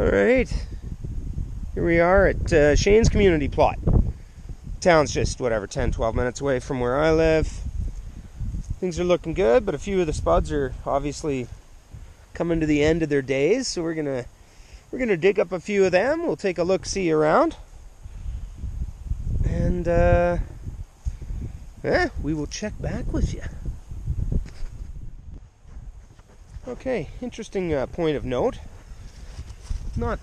Alright, here we are at Shane's community plot. Town's just, whatever, 10-12 minutes away from where I live. Things are looking good, but a few of the spuds are obviously coming to the end of their days, so we're gonna dig up a few of them. We'll take a look-see around. And we will check back with you. Okay, interesting point of note. Not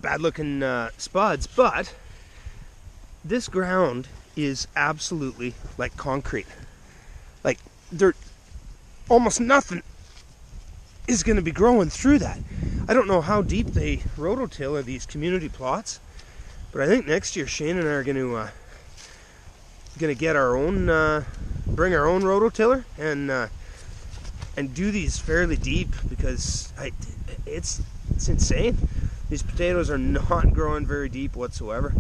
bad looking spuds, but this ground is absolutely like concrete. Like almost nothing is going to be growing through that. I don't know how deep they rototiller these community plots, but I think next year Shane and I are going to get our own, bring our own rototiller and do these fairly deep, because it's insane. These potatoes are not growing very deep whatsoever.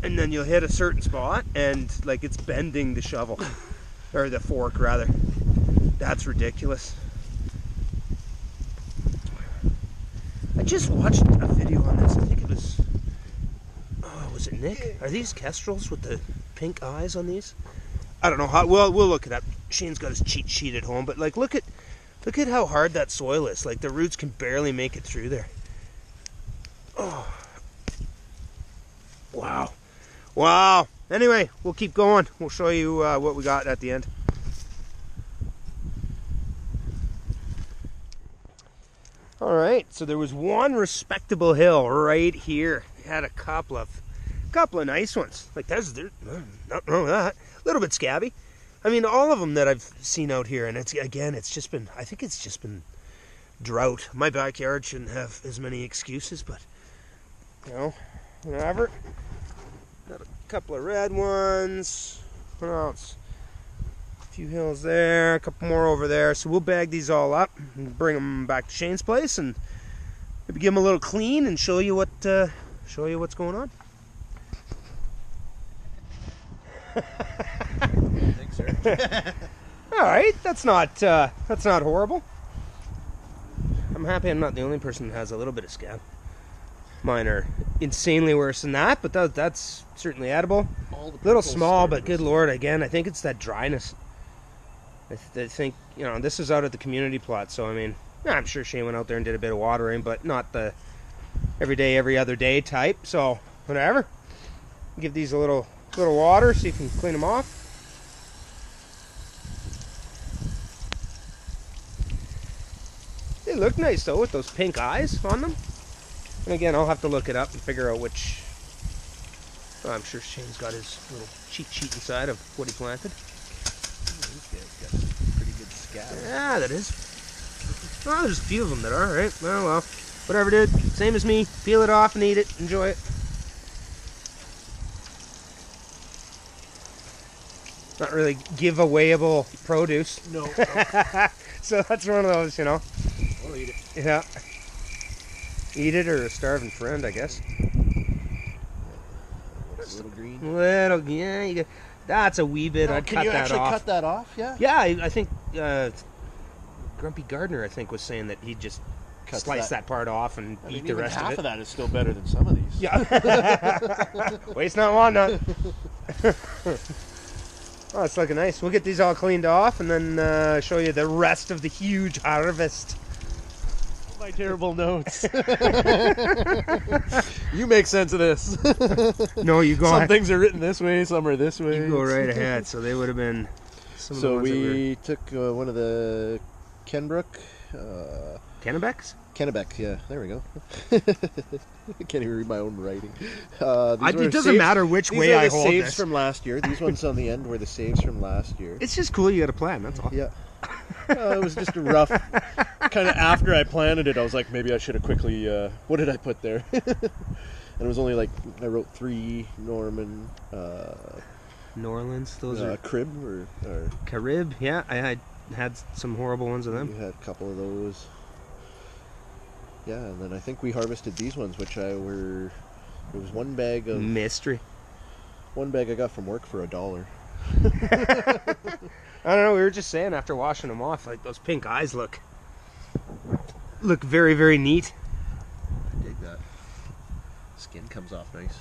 And then you'll hit a certain spot and like it's bending the shovel, or the fork rather. That's ridiculous. I just watched a video on this. I think it was, was it Nick? Are these Kestrels with the pink eyes on these? I don't know how. Well, we'll look it up. Shane's got his cheat sheet at home, but like look at how hard that soil is. Like the roots can barely make it through there. Oh. Wow. Anyway, we'll keep going. We'll show you what we got at the end. Alright, so there was one respectable hill right here. It had a couple of nice ones. Like there's nothing wrong with that. A little bit scabby. I mean, all of them that I've seen out here, and I think it's just been drought. My backyard shouldn't have as many excuses, but you know, whatever. Got a couple of red ones. What else? A few hills there, a couple more over there. So we'll bag these all up and bring them back to Shane's place and maybe give them a little clean and show you what's going on. Thanks, sir. All right, that's not horrible. I'm happy I'm not the only person that has a little bit of scab. Mine are insanely worse than that, but that's certainly edible. A little small, but good lord, again, I think it's that dryness. I think, you know, this is out at the community plot, so I mean, I'm sure Shane went out there and did a bit of watering, but not the every day, every other day type, so whatever. Give these a little water so you can clean them off. They look nice though with those pink eyes on them. And again, I'll have to look it up and figure out which. Oh, I'm sure Shane's got his little cheat sheet inside of what he planted. This guy's got some pretty good scab. Yeah, that is. Oh, there's a few of them that are, right? Oh well, whatever, dude. Same as me. Peel it off and eat it. Enjoy it. Not really giveawayable produce. No. So that's one of those, you know. I'll eat it. Yeah. Eat it or a starving friend, I guess. It's a little green. Yeah. That's a wee bit. I'd cut that off. Can you actually cut that off? Yeah. Yeah, I think Grumpy Gardener, I think, was saying that he'd just slice that part off and eat the rest of it. Half of that is still better than some of these. Yeah. Waste not, want not. Oh, it's looking nice. We'll get these all cleaned off and then show you the rest of the huge harvest. My terrible notes. You make sense of this. No, you go Some ahead. things are written this way, some are this way. You go right ahead. So they would have been some of the So ones we took one of the Kenbrook. Kennebecs? Kennebec, yeah. There we go. I can't even read my own writing. It doesn't matter which way I hold saves this. from last year. These ones on the end were the saves from last year. It's just cool you got a plan, that's all. Yeah. It was just a rough, kind of after I planted it, I was like, maybe I should have quickly, what did I put there? And it was only like, I wrote 3 Norman. New Orleans, those are... Crib or... Carib, yeah, I had some horrible ones of them. We had a couple of those. Yeah, and then I think we harvested these ones, which it was one bag of... Mystery. One bag I got from work for $1. I don't know, we were just saying after washing them off, like those pink eyes look look very, very neat. I dig that. Skin comes off nice.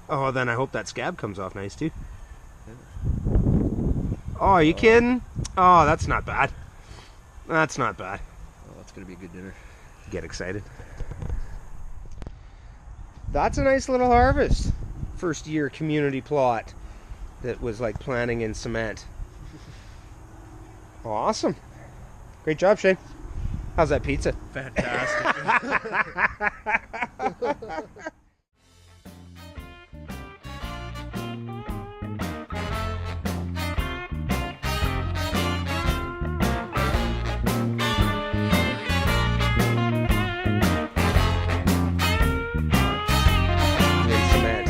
Oh, then I hope that scab comes off nice too. Oh, are you kidding? Oh, that's not bad. That's not bad. Oh, that's gonna be a good dinner. Get excited. That's a nice little harvest. First year community plot that was like planting in cement. Awesome. Great job, Shane. How's that pizza? Fantastic. In cement.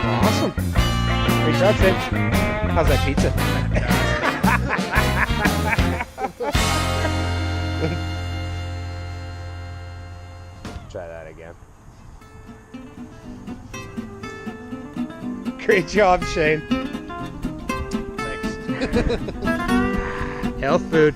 Awesome. Great job, Shane. How's that pizza? Try that again. Great job, Shane. Thanks. Health food.